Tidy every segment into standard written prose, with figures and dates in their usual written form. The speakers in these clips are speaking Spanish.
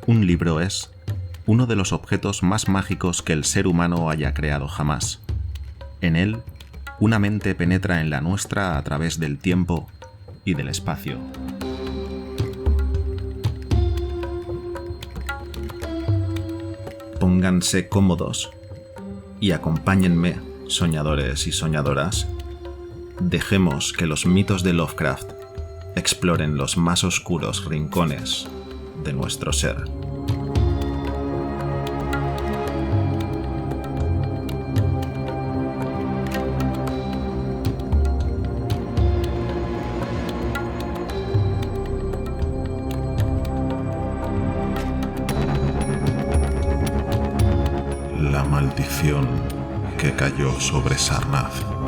Un libro es uno de los objetos más mágicos que el ser humano haya creado jamás. En él, una mente penetra en la nuestra a través del tiempo y del espacio. Pónganse cómodos y acompáñenme, soñadores y soñadoras. Dejemos que los mitos de Lovecraft exploren los más oscuros rincones de nuestro ser. La maldición que cayó sobre Sarnath.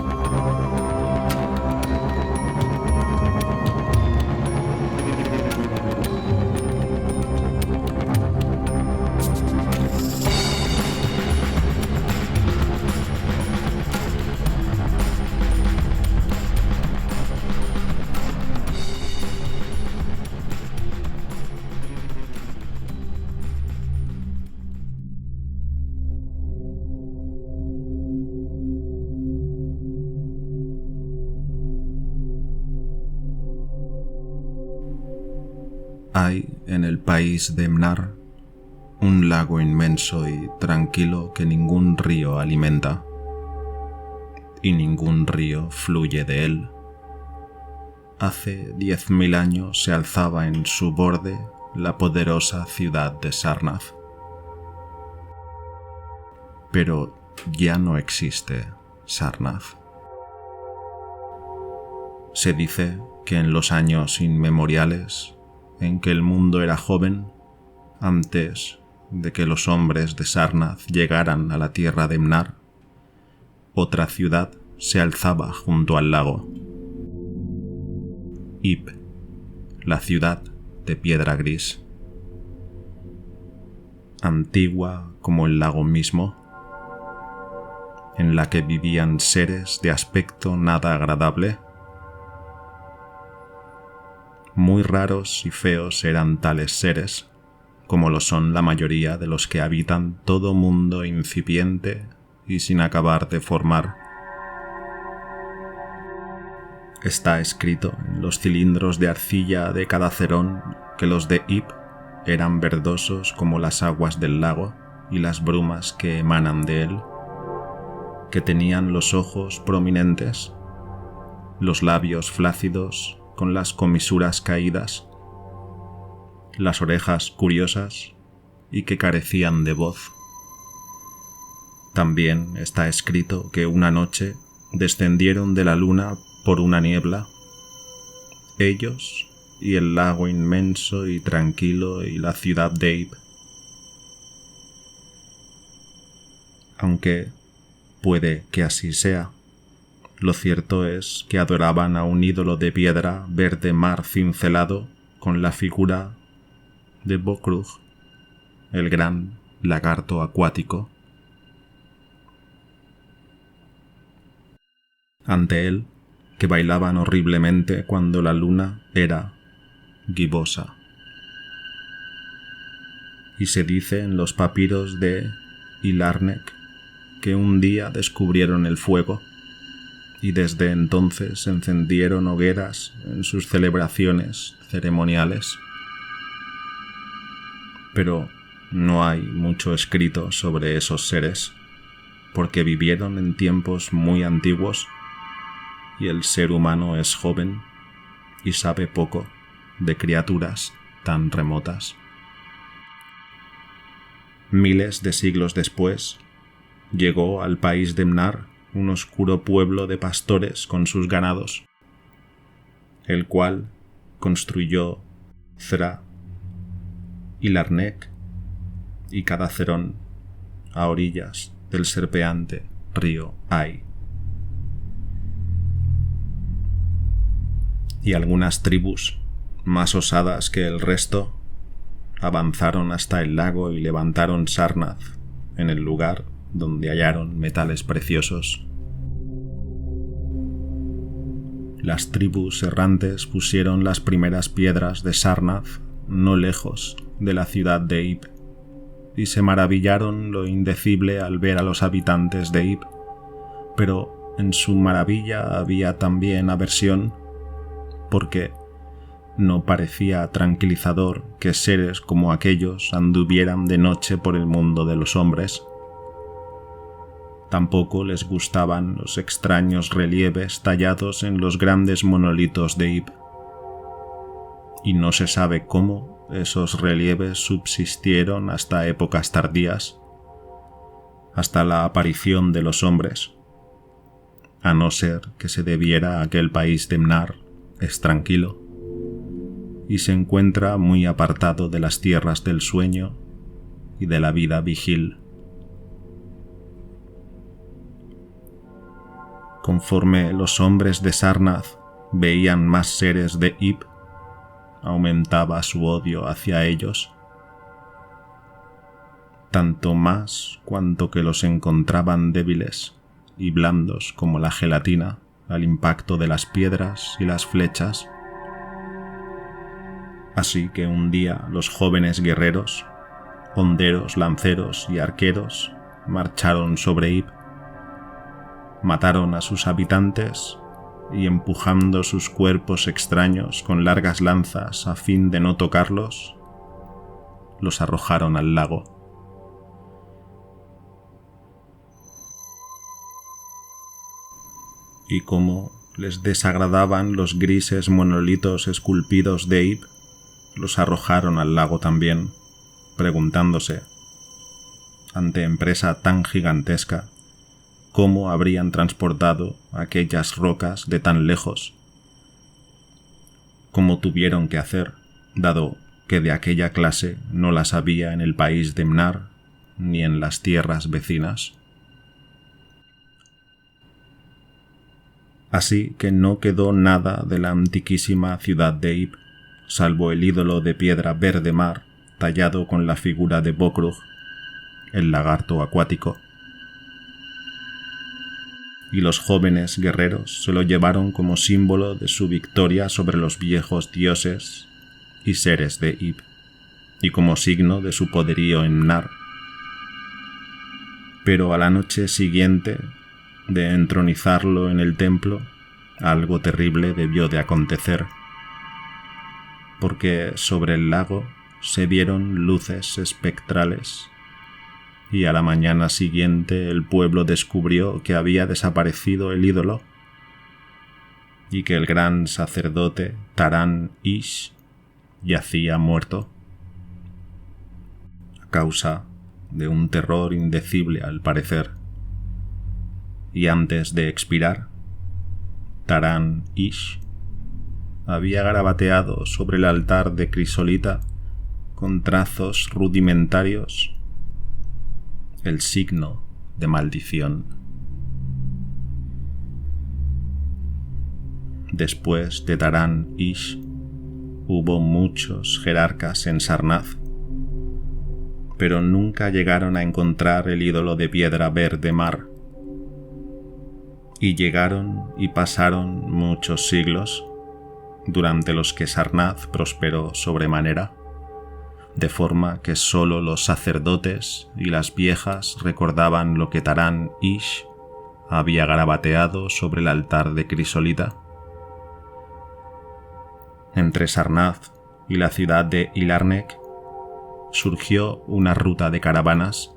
Hay en el país de Mnar un lago inmenso y tranquilo que ningún río alimenta, y ningún río fluye de él. Hace 10.000 años se alzaba en su borde la poderosa ciudad de Sarnath. Pero ya no existe Sarnath. Se dice que en los años inmemoriales en que el mundo era joven, antes de que los hombres de Sarnath llegaran a la tierra de Mnar, otra ciudad se alzaba junto al lago. Ib, la ciudad de piedra gris. Antigua como el lago mismo, en la que vivían seres de aspecto nada agradable. Muy raros y feos eran tales seres, como lo son la mayoría de los que habitan todo mundo incipiente y sin acabar de formar. Está escrito en los cilindros de arcilla de Cadacerón que los de Ib eran verdosos como las aguas del lago y las brumas que emanan de él, que tenían los ojos prominentes, los labios flácidos con las comisuras caídas, las orejas curiosas y que carecían de voz. También está escrito que una noche descendieron de la luna por una niebla, ellos y el lago inmenso y tranquilo y la ciudad de Ib. Aunque puede que así sea, lo cierto es que adoraban a un ídolo de piedra verde mar cincelado con la figura de Bokrug, el gran lagarto acuático. Ante él, que bailaban horriblemente cuando la luna era gibosa. Y se dice en los papiros de Ilarnek que un día descubrieron el fuego, y desde entonces encendieron hogueras en sus celebraciones ceremoniales. Pero no hay mucho escrito sobre esos seres, porque vivieron en tiempos muy antiguos y el ser humano es joven y sabe poco de criaturas tan remotas. Miles de siglos después, llegó al país de Mnar un oscuro pueblo de pastores con sus ganados, el cual construyó Thra, Ilarnek y Cadacerón a orillas del serpeante río Ai. Y algunas tribus, más osadas que el resto, avanzaron hasta el lago y levantaron Sarnath en el lugar donde hallaron metales preciosos. Las tribus errantes pusieron las primeras piedras de Sarnath no lejos de la ciudad de Ib, y se maravillaron lo indecible al ver a los habitantes de Ib, pero en su maravilla había también aversión, porque no parecía tranquilizador que seres como aquellos anduvieran de noche por el mundo de los hombres. Tampoco les gustaban los extraños relieves tallados en los grandes monolitos de Ib, y no se sabe cómo esos relieves subsistieron hasta épocas tardías, hasta la aparición de los hombres, a no ser que se debiera a que el país de Mnar es tranquilo y se encuentra muy apartado de las tierras del sueño y de la vida vigil. Conforme los hombres de Sarnath veían más seres de Ib, aumentaba su odio hacia ellos, tanto más cuanto que los encontraban débiles y blandos como la gelatina al impacto de las piedras y las flechas. Así que un día los jóvenes guerreros, honderos, lanceros y arqueros marcharon sobre Ib, mataron a sus habitantes y empujando sus cuerpos extraños con largas lanzas a fin de no tocarlos, los arrojaron al lago. Y como les desagradaban los grises monolitos esculpidos de Ib, los arrojaron al lago también, preguntándose, ante empresa tan gigantesca, cómo habrían transportado aquellas rocas de tan lejos, cómo tuvieron que hacer, dado que de aquella clase no las había en el país de Mnar ni en las tierras vecinas. Así que no quedó nada de la antiquísima ciudad de Ib, salvo el ídolo de piedra verde mar tallado con la figura de Bokrug, el lagarto acuático. Y los jóvenes guerreros se lo llevaron como símbolo de su victoria sobre los viejos dioses y seres de Ib, y como signo de su poderío en Mnar. Pero a la noche siguiente de entronizarlo en el templo, algo terrible debió de acontecer, porque sobre el lago se vieron luces espectrales, y a la mañana siguiente el pueblo descubrió que había desaparecido el ídolo y que el gran sacerdote Taran-Ish yacía muerto, a causa de un terror indecible al parecer. Y antes de expirar, Taran-Ish había garabateado sobre el altar de crisolita con trazos rudimentarios el signo de maldición. Después de Taran-Ish hubo muchos jerarcas en Sarnath, pero nunca llegaron a encontrar el ídolo de piedra verde mar. Y llegaron y pasaron muchos siglos, durante los que Sarnath prosperó sobremanera, de forma que sólo los sacerdotes y las viejas recordaban lo que Taran-Ish había garabateado sobre el altar de crisolita. Entre Sarnath y la ciudad de Ilarnek surgió una ruta de caravanas,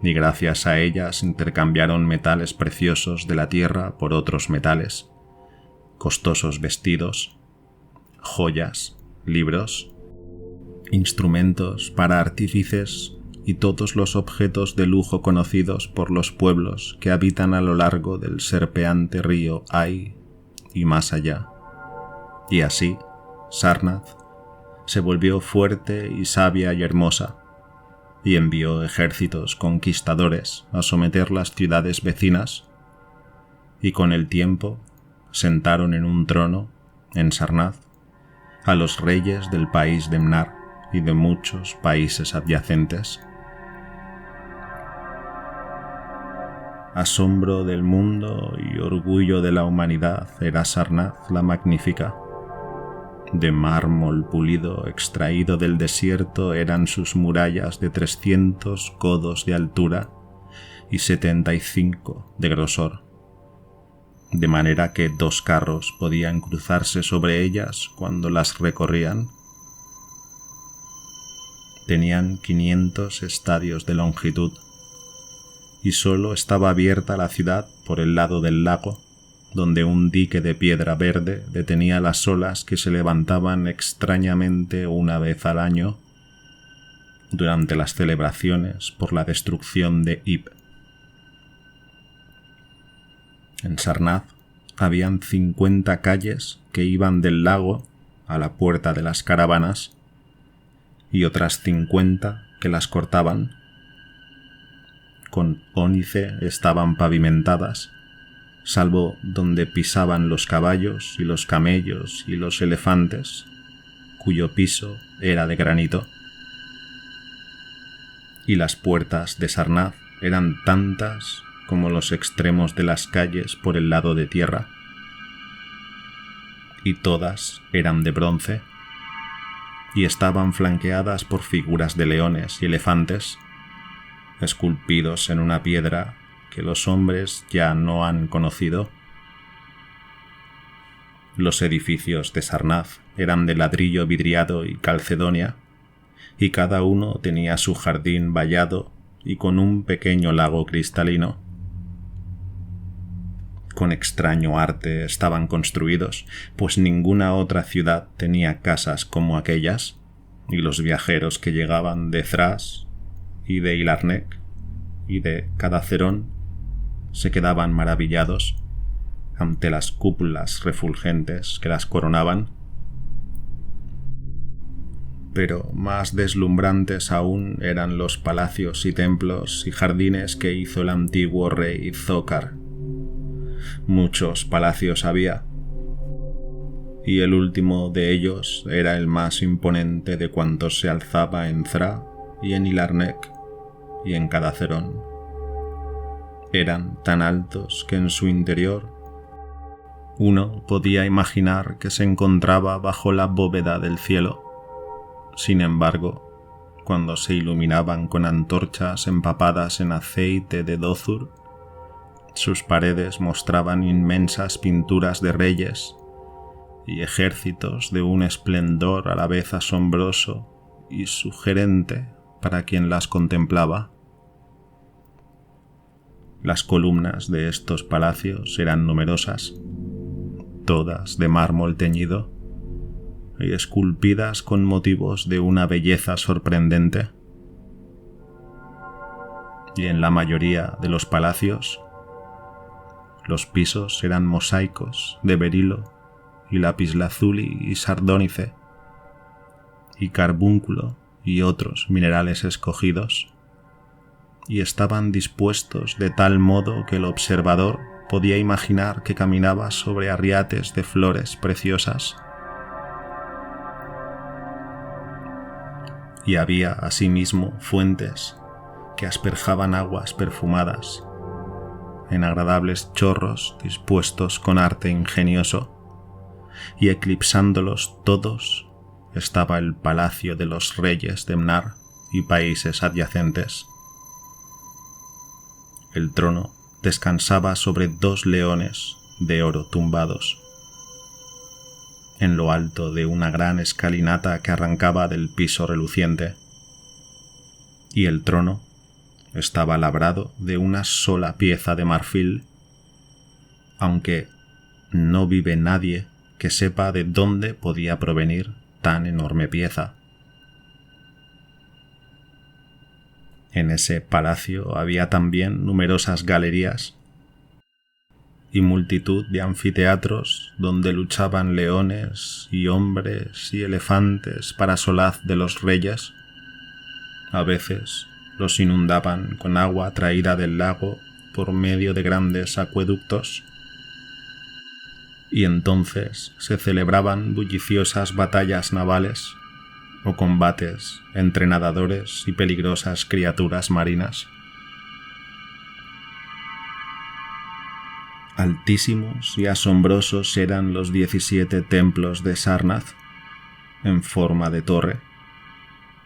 y gracias a ellas intercambiaron metales preciosos de la tierra por otros metales, costosos vestidos, joyas, libros, instrumentos para artífices y todos los objetos de lujo conocidos por los pueblos que habitan a lo largo del serpeante río Ai y más allá. Y así, Sarnath se volvió fuerte y sabia y hermosa, y envió ejércitos conquistadores a someter las ciudades vecinas, y con el tiempo sentaron en un trono, en Sarnath, a los reyes del país de Mnar y de muchos países adyacentes. Asombro del mundo y orgullo de la humanidad era Sarnath la magnífica, De mármol pulido extraído del desierto eran sus murallas de 300 codos de altura y 75 de grosor, de manera que 2 carros podían cruzarse sobre ellas cuando las recorrían. Tenían 500 estadios de longitud y solo estaba abierta la ciudad por el lado del lago, donde un dique de piedra verde detenía las olas que se levantaban extrañamente una vez al año durante las celebraciones por la destrucción de Ib. En Sarnath habían 50 calles que iban del lago a la puerta de las caravanas y otras 50 que las cortaban. Con ónice estaban pavimentadas, salvo donde pisaban los caballos y los camellos y los elefantes, cuyo piso era de granito. Y las puertas de Sarnath eran tantas como los extremos de las calles por el lado de tierra, y todas eran de bronce, y estaban flanqueadas por figuras de leones y elefantes, esculpidos en una piedra que los hombres ya no han conocido. Los edificios de Sarnath eran de ladrillo vidriado y calcedonia, y cada uno tenía su jardín vallado y con un pequeño lago cristalino. Con extraño arte estaban construidos, pues ninguna otra ciudad tenía casas como aquellas, y los viajeros que llegaban de Thras y de Ilarnec y de Cadacerón se quedaban maravillados ante las cúpulas refulgentes que las coronaban. Pero más deslumbrantes aún eran los palacios y templos y jardines que hizo el antiguo rey Zócar. Muchos palacios había, y el último de ellos era el más imponente de cuantos se alzaba en Thra y en Ilarnec y en Cadacerón. Eran tan altos que en su interior uno podía imaginar que se encontraba bajo la bóveda del cielo. Sin embargo, cuando se iluminaban con antorchas empapadas en aceite de dózur, sus paredes mostraban inmensas pinturas de reyes y ejércitos de un esplendor a la vez asombroso y sugerente para quien las contemplaba. Las columnas de estos palacios eran numerosas, todas de mármol teñido y esculpidas con motivos de una belleza sorprendente. Y en la mayoría de los palacios, los pisos eran mosaicos de berilo y lapislázuli y sardónice y carbúnculo y otros minerales escogidos, y estaban dispuestos de tal modo que el observador podía imaginar que caminaba sobre arriates de flores preciosas. Y había asimismo fuentes que asperjaban aguas perfumadas en agradables chorros dispuestos con arte ingenioso, y eclipsándolos todos estaba el palacio de los reyes de Mnar y países adyacentes. El trono descansaba sobre 2 leones de oro tumbados, en lo alto de una gran escalinata que arrancaba del piso reluciente, y el trono estaba labrado de una sola pieza de marfil, aunque no vive nadie que sepa de dónde podía provenir tan enorme pieza. En ese palacio había también numerosas galerías y multitud de anfiteatros donde luchaban leones y hombres y elefantes para solaz de los reyes. A veces los inundaban con agua traída del lago por medio de grandes acueductos, y entonces se celebraban bulliciosas batallas navales o combates entre nadadores y peligrosas criaturas marinas. Altísimos y asombrosos eran los 17 templos de Sarnath, en forma de torre,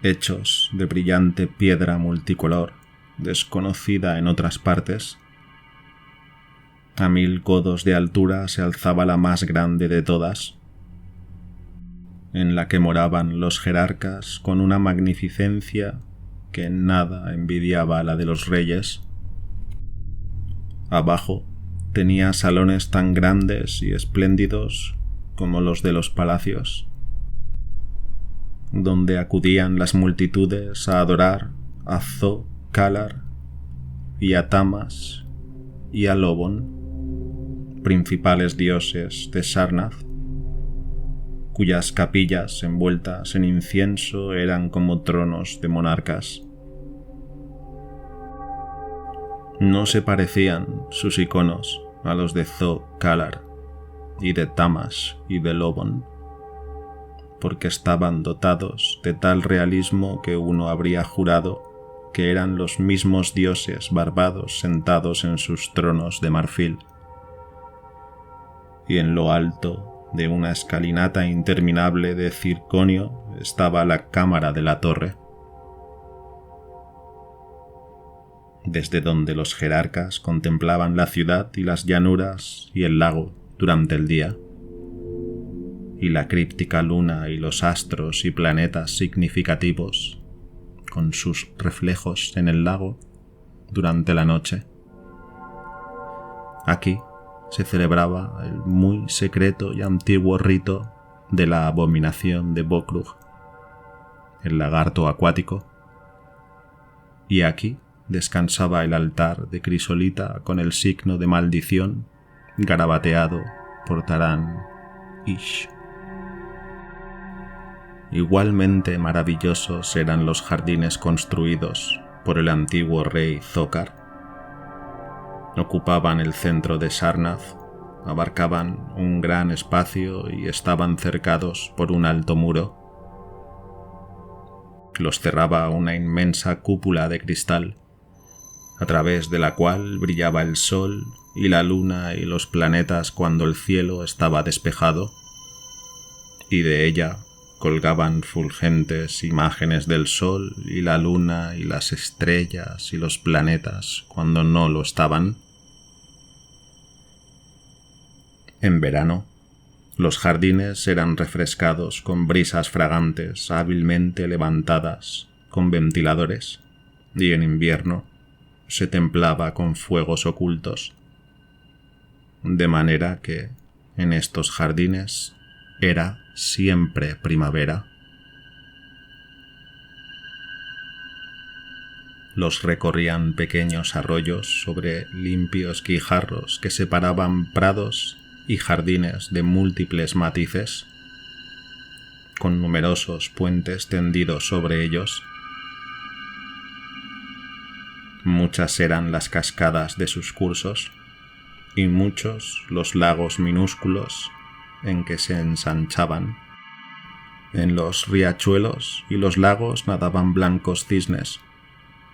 hechos de brillante piedra multicolor, desconocida en otras partes. A 1000 codos de altura se alzaba la más grande de todas, en la que moraban los jerarcas con una magnificencia que en nada envidiaba a la de los reyes. Abajo tenía salones tan grandes y espléndidos como los de los palacios, donde acudían las multitudes a adorar a Zo-Calar y a Tamas y a Lobon, principales dioses de Sarnath, cuyas capillas envueltas en incienso eran como tronos de monarcas. No se parecían sus iconos a los de Zo-Calar y de Tamas y de Lobon, porque estaban dotados de tal realismo que uno habría jurado que eran los mismos dioses barbados sentados en sus tronos de marfil. Y en lo alto de una escalinata interminable de circonio estaba la cámara de la torre, desde donde los jerarcas contemplaban la ciudad y las llanuras y el lago durante el día, y la críptica luna y los astros y planetas significativos con sus reflejos en el lago durante la noche. Aquí se celebraba el muy secreto y antiguo rito de la abominación de Bokrug, el lagarto acuático, y aquí descansaba el altar de crisolita con el signo de maldición garabateado por Taran Ish. Igualmente maravillosos eran los jardines construidos por el antiguo rey Zócar. Ocupaban el centro de Sarnath, abarcaban un gran espacio y estaban cercados por un alto muro. Los cerraba una inmensa cúpula de cristal, a través de la cual brillaba el sol y la luna y los planetas cuando el cielo estaba despejado, y de ella colgaban fulgentes imágenes del sol y la luna y las estrellas y los planetas cuando no lo estaban. En verano, los jardines eran refrescados con brisas fragantes hábilmente levantadas con ventiladores, y en invierno se templaba con fuegos ocultos, de manera que en estos jardines era siempre primavera. Los recorrían pequeños arroyos sobre limpios guijarros que separaban prados y jardines de múltiples matices, con numerosos puentes tendidos sobre ellos. Muchas eran las cascadas de sus cursos, y muchos los lagos minúsculos en que se ensanchaban. En los riachuelos y los lagos nadaban blancos cisnes,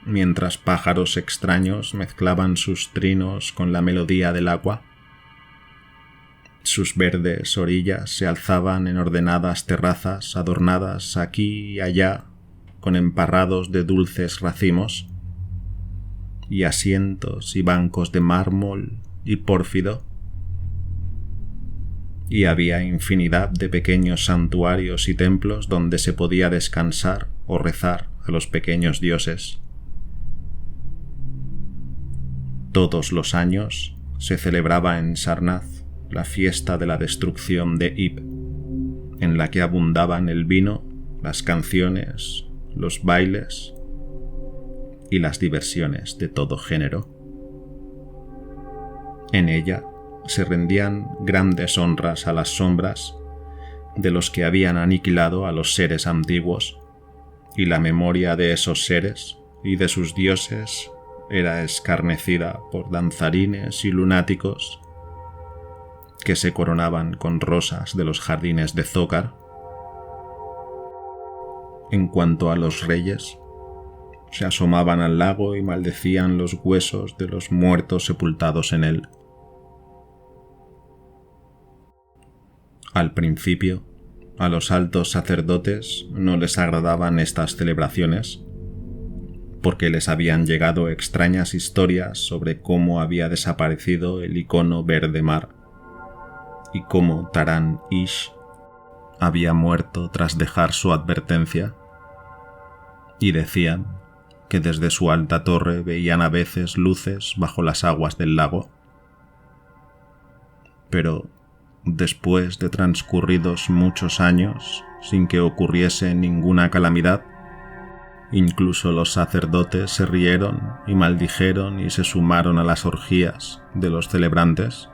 mientras pájaros extraños mezclaban sus trinos con la melodía del agua. Sus verdes orillas se alzaban en ordenadas terrazas adornadas aquí y allá con emparrados de dulces racimos, y asientos y bancos de mármol y pórfido. Y había infinidad de pequeños santuarios y templos donde se podía descansar o rezar a los pequeños dioses. Todos los años se celebraba en Sarnath la fiesta de la destrucción de Ib, en la que abundaban el vino, las canciones, los bailes y las diversiones de todo género. En ella se rendían grandes honras a las sombras de los que habían aniquilado a los seres antiguos, y la memoria de esos seres y de sus dioses era escarnecida por danzarines y lunáticos que se coronaban con rosas de los jardines de Zócar. En cuanto a los reyes, se asomaban al lago y maldecían los huesos de los muertos sepultados en él. Al principio, A los altos sacerdotes no les agradaban estas celebraciones, porque les habían llegado extrañas historias sobre cómo había desaparecido el icono verde mar y cómo Taran Ish había muerto tras dejar su advertencia, y decían que desde su alta torre veían a veces luces bajo las aguas del lago. Pero después de transcurridos muchos años sin que ocurriese ninguna calamidad, incluso los sacerdotes se rieron y maldijeron y se sumaron a las orgías de los celebrantes.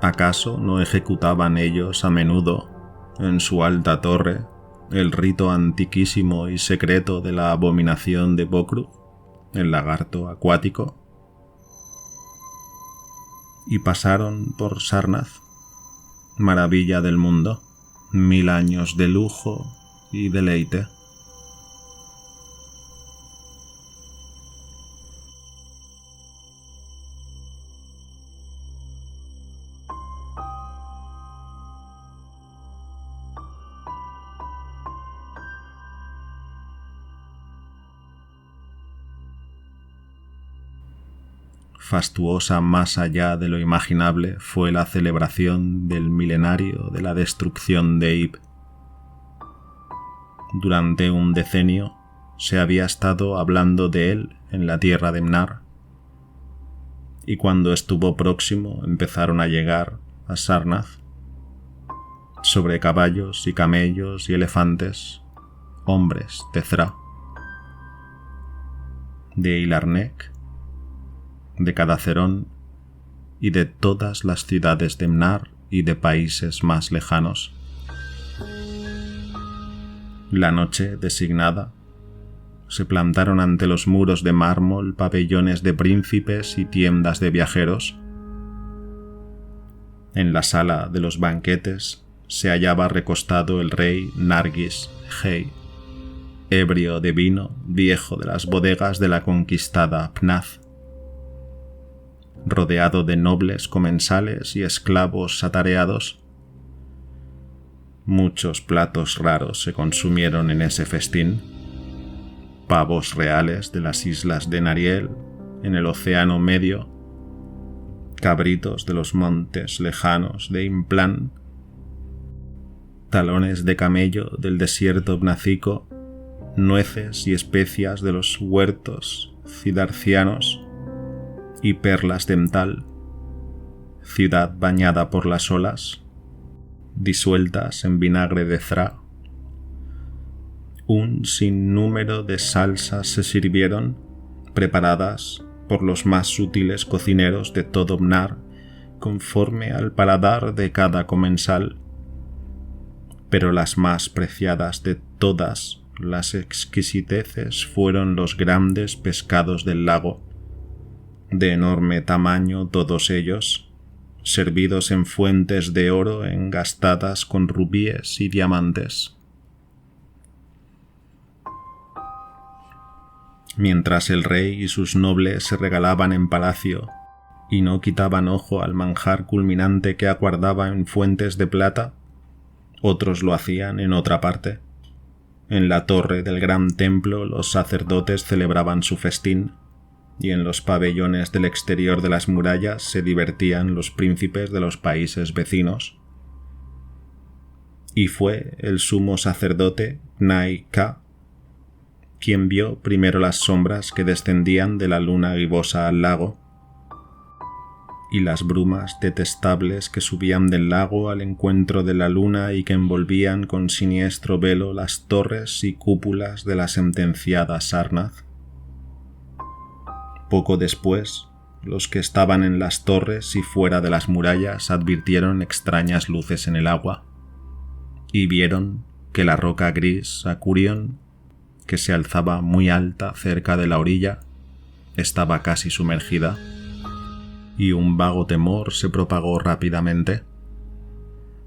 ¿Acaso no ejecutaban ellos a menudo, en su alta torre, el rito antiquísimo y secreto de la abominación de Bokru, el lagarto acuático? Y pasaron por Sarnath, maravilla del mundo, 1000 años de lujo y deleite. Fastuosa más allá de lo imaginable fue la celebración del milenario de la destrucción de Ib. Durante un decenio se había estado hablando de él en la tierra de Mnar, y cuando estuvo próximo empezaron a llegar a Sarnath, sobre caballos y camellos y elefantes, hombres de Thra, de Ilarnec, de Cadacerón y de todas las ciudades de Mnar y de países más lejanos. La noche designada, se plantaron ante los muros de mármol pabellones de príncipes y tiendas de viajeros. En la sala de los banquetes se hallaba recostado el rey Nargis Hei, ebrio de vino viejo de las bodegas de la conquistada Pnath, rodeado de nobles comensales y esclavos atareados. Muchos platos raros se consumieron en ese festín: pavos reales de las islas de Nariel, en el Océano Medio, cabritos de los montes lejanos de Implan, talones de camello del desierto bnacico, nueces y especias de los huertos cidarcianos y perlas de Mtal, ciudad bañada por las olas, disueltas en vinagre de Thra. Un sinnúmero de salsas se sirvieron, preparadas por los más sutiles cocineros de todo Mnar, conforme al paladar de cada comensal. Pero las más preciadas de todas las exquisiteces fueron los grandes pescados del lago, de enorme tamaño todos ellos, servidos en fuentes de oro engastadas con rubíes y diamantes. Mientras el rey y sus nobles se regalaban en palacio y no quitaban ojo al manjar culminante que aguardaba en fuentes de plata, otros lo hacían en otra parte. En la torre del gran templo los sacerdotes celebraban su festín, y en los pabellones del exterior de las murallas se divertían los príncipes de los países vecinos. Y fue el sumo sacerdote Nai-Ka quien vio primero las sombras que descendían de la luna gibosa al lago, y las brumas detestables que subían del lago al encuentro de la luna y que envolvían con siniestro velo las torres y cúpulas de la sentenciada Sarnath. Poco después, los que estaban en las torres y fuera de las murallas advirtieron extrañas luces en el agua, y vieron que la roca gris Acurion, que se alzaba muy alta cerca de la orilla, estaba casi sumergida, y un vago temor se propagó rápidamente,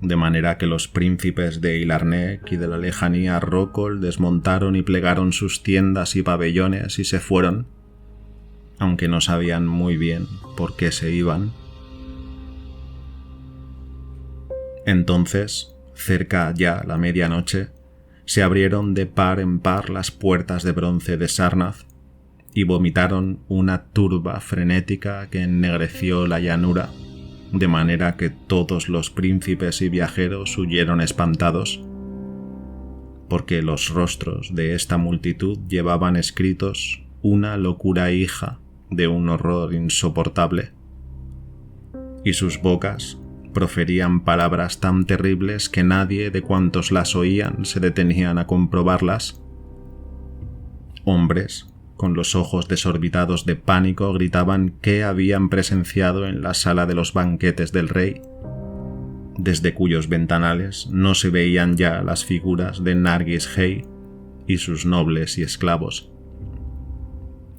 de manera que los príncipes de Ilarnec y de la lejanía Rokol desmontaron y plegaron sus tiendas y pabellones y se fueron, aunque no sabían muy bien por qué se iban. Entonces, cerca ya la medianoche, se abrieron de par en par las puertas de bronce de Sarnath y vomitaron una turba frenética que ennegreció la llanura, de manera que todos los príncipes y viajeros huyeron espantados, porque los rostros de esta multitud llevaban escritos una locura hija de un horror insoportable, y sus bocas proferían palabras tan terribles que nadie de cuantos las oían se detenían a comprobarlas. Hombres, con los ojos desorbitados de pánico, gritaban qué habían presenciado en la sala de los banquetes del rey, desde cuyos ventanales no se veían ya las figuras de Nargis Hey y sus nobles y esclavos,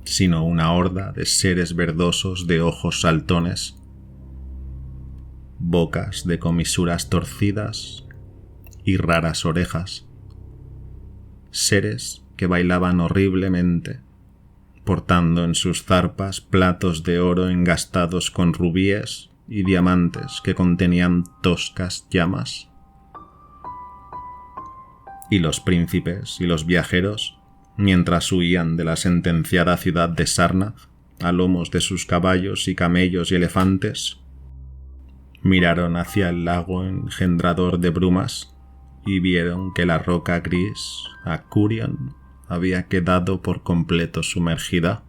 sino una horda de seres verdosos de ojos saltones, bocas de comisuras torcidas y raras orejas, seres que bailaban horriblemente, portando en sus zarpas platos de oro engastados con rubíes y diamantes que contenían toscas llamas. Y los príncipes y los viajeros, mientras huían de la sentenciada ciudad de Sarnath a lomos de sus caballos y camellos y elefantes, miraron hacia el lago engendrador de brumas y vieron que la roca gris, Acurion, había quedado por completo sumergida.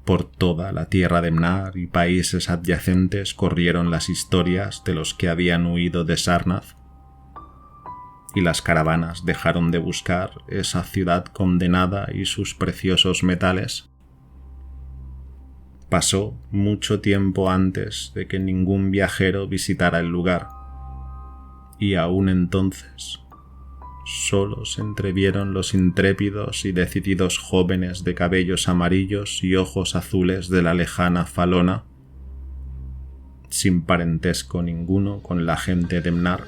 Por toda la tierra de Mnar y países adyacentes corrieron las historias de los que habían huido de Sarnath, y las caravanas dejaron de buscar esa ciudad condenada y sus preciosos metales. Pasó mucho tiempo antes de que ningún viajero visitara el lugar, y aún entonces solo se entrevieron los intrépidos y decididos jóvenes de cabellos amarillos y ojos azules de la lejana Falona, sin parentesco ninguno con la gente de Mnar.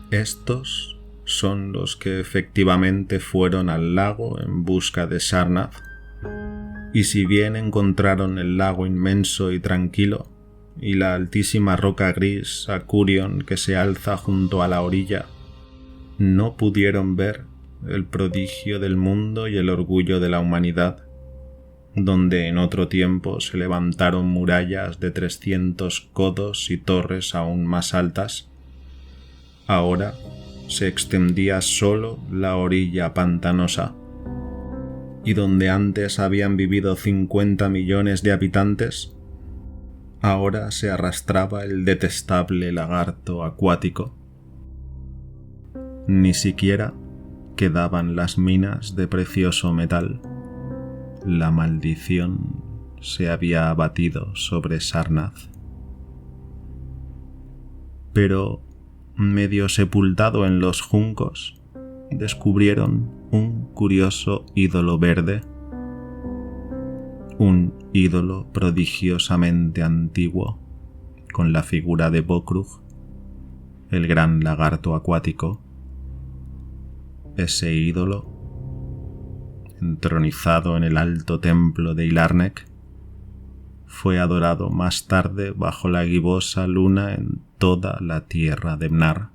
Estos son los que efectivamente fueron al lago en busca de Sarnath, y si bien encontraron el lago inmenso y tranquilo, y la altísima roca gris Acurion que se alza junto a la orilla, no pudieron ver el prodigio del mundo y el orgullo de la humanidad, donde en otro tiempo se levantaron murallas de 300 codos y torres aún más altas. Ahora se extendía solo la orilla pantanosa, y donde antes habían vivido 50 millones de habitantes, ahora se arrastraba el detestable lagarto acuático. Ni siquiera quedaban las minas de precioso metal. La maldición se había abatido sobre Sarnath. Pero, medio sepultado en los juncos, descubrieron un curioso ídolo verde, un ídolo prodigiosamente antiguo, con la figura de Bokrug, el gran lagarto acuático. Ese ídolo, entronizado en el alto templo de Ilarnek, fue adorado más tarde bajo la gibosa luna en toda la tierra de Mnar.